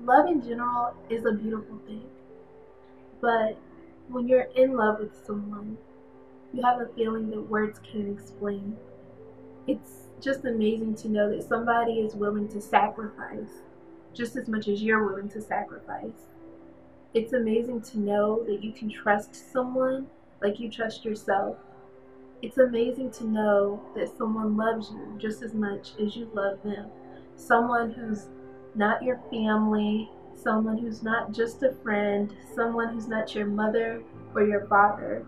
love in general is a beautiful thing, but when you're in love with someone, you have a feeling that words can't explain. It's just amazing to know that somebody is willing to sacrifice just as much as you're willing to sacrifice. It's amazing to know that you can trust someone like you trust yourself. It's amazing to know that someone loves you just as much as you love them. Someone who's not your family, someone who's not just a friend, someone who's not your mother or your father.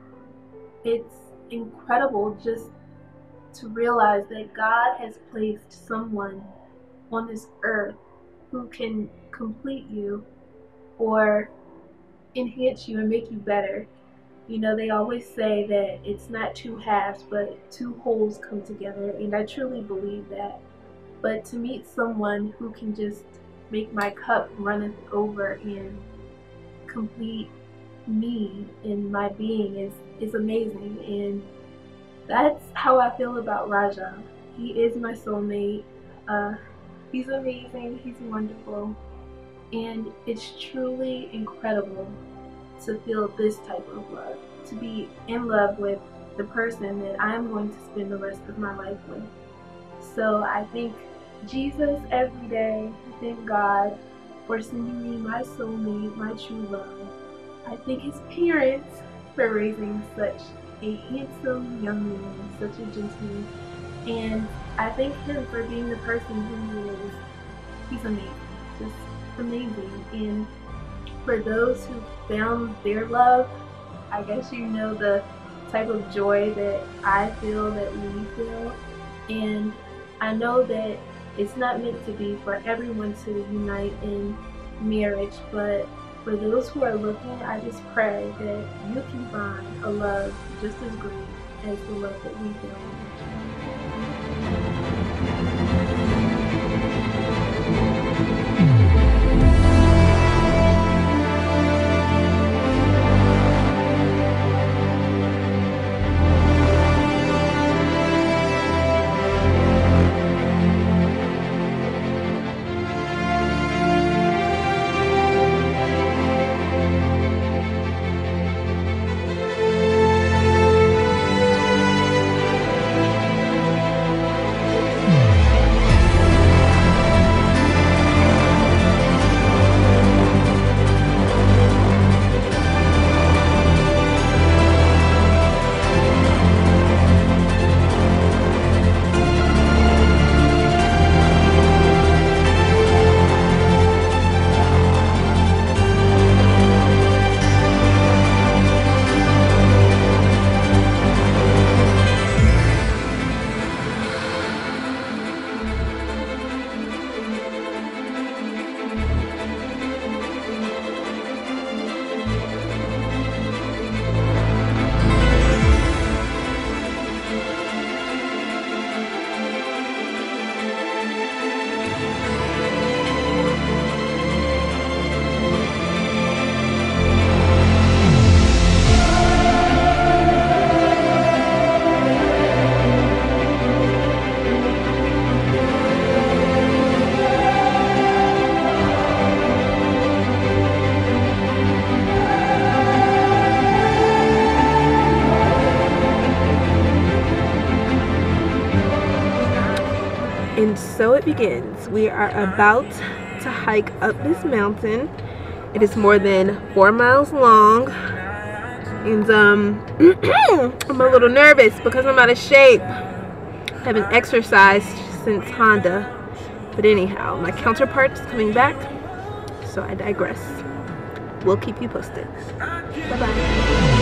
It's incredible just to realize that God has placed someone on this earth who can complete you or enhance you and make you better. You know, they always say that it's not two halves, but two wholes come together, and I truly believe that. But to meet someone who can just make my cup runneth over and complete me and my being is amazing, and that's how I feel about Raja. He is my soulmate. He's amazing, he's wonderful, and it's truly incredible to feel this type of love, to be in love with the person that I'm going to spend the rest of my life with. So I thank Jesus every day. I thank God for sending me my soulmate, my true love. I thank his parents for raising such a handsome young man, such a gentleman, and I thank him for being the person who he is. He's amazing, just amazing. And for those who found their love, I guess you know the type of joy that I feel, that we feel, and I know that it's not meant to be for everyone to unite in marriage, but for those who are looking, I just pray that you can find a love just as great as the love that we feel. And so it begins. We are about to hike up this mountain. It is more than 4 miles long, and I'm a little nervous because I'm out of shape. I haven't exercised since Honda, but anyhow, my counterpart is coming back, so I digress. We'll keep you posted. Bye-bye.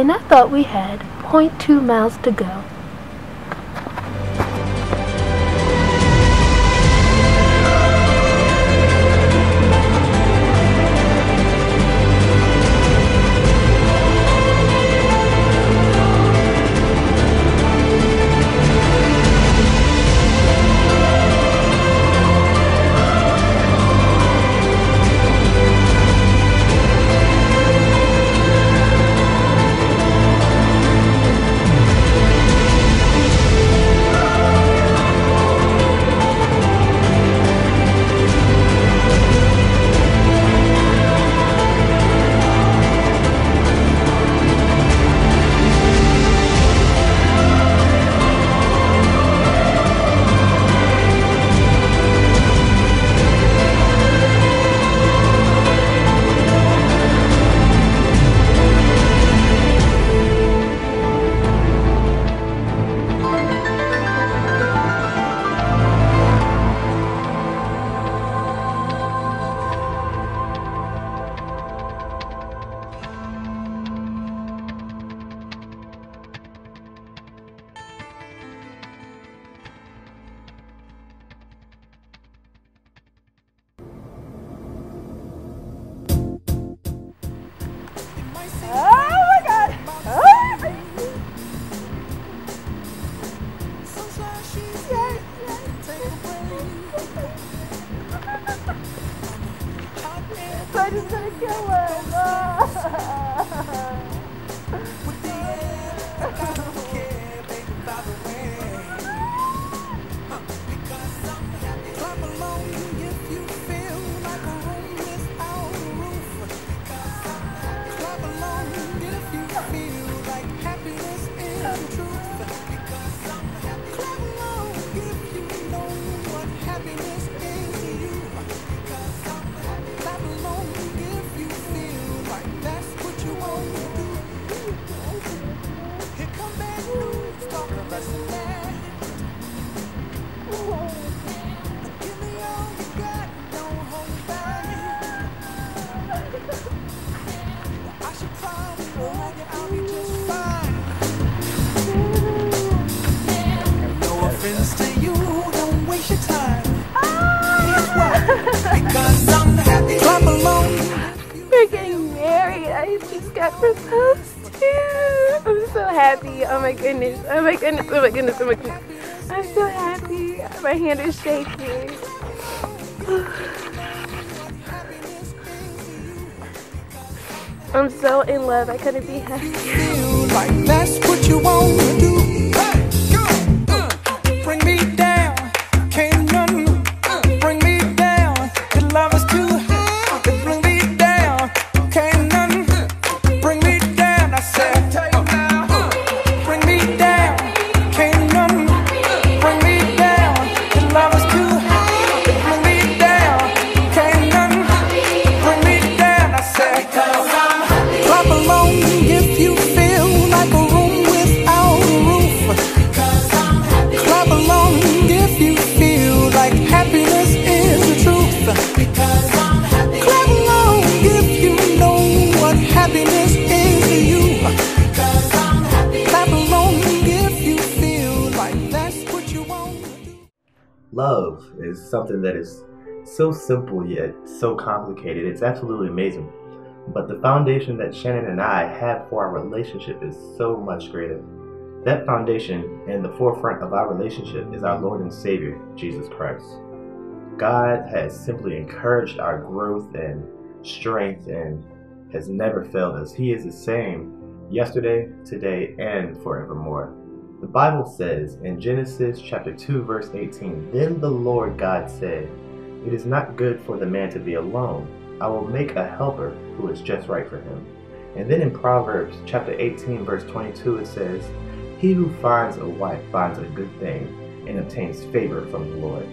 and I thought we had 0.2 miles to go. I'm just gonna kill We're getting married. I just got proposed to. I'm so happy. Oh my goodness. Oh my goodness. Oh my goodness. Oh my goodness. I'm so happy. My hand is shaking. I'm so in love. I couldn't be happy. Like that's what you want to do. Bring me down. Can't none bring me down. Your love is too high. Bring me down. Can't none bring me down. I said, bring me down. Can't none bring me down. Your love is too high. Bring me down. Can't none bring me down. I said, clap along if you feel like a room without a roof. Clap along if you feel like happiness is the truth. Clap along if you know what happiness is to you. Clap along if you feel like that's what you want. Love is something that is so simple yet so complicated. It's absolutely amazing. But the foundation that Shannon and I have for our relationship is so much greater. That foundation in the forefront of our relationship is our Lord and Savior, Jesus Christ. God has simply encouraged our growth and strength and has never failed us. He is the same yesterday, today, and forevermore. The Bible says in Genesis chapter 2, verse 18, "Then the Lord God said, it is not good for the man to be alone. I will make a helper who is just right for him." And then in Proverbs chapter 18, verse 22, it says, "He who finds a wife finds a good thing and obtains favor from the Lord."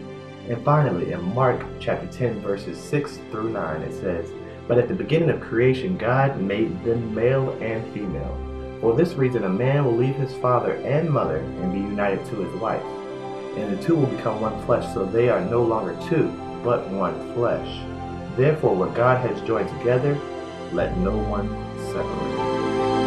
And finally, in Mark chapter 10, verses 6 through 9, it says, "But at the beginning of creation, God made them male and female. For this reason, a man will leave his father and mother and be united to his wife. And the two will become one flesh, so they are no longer two, but one flesh. Therefore, what God has joined together, let no one separate."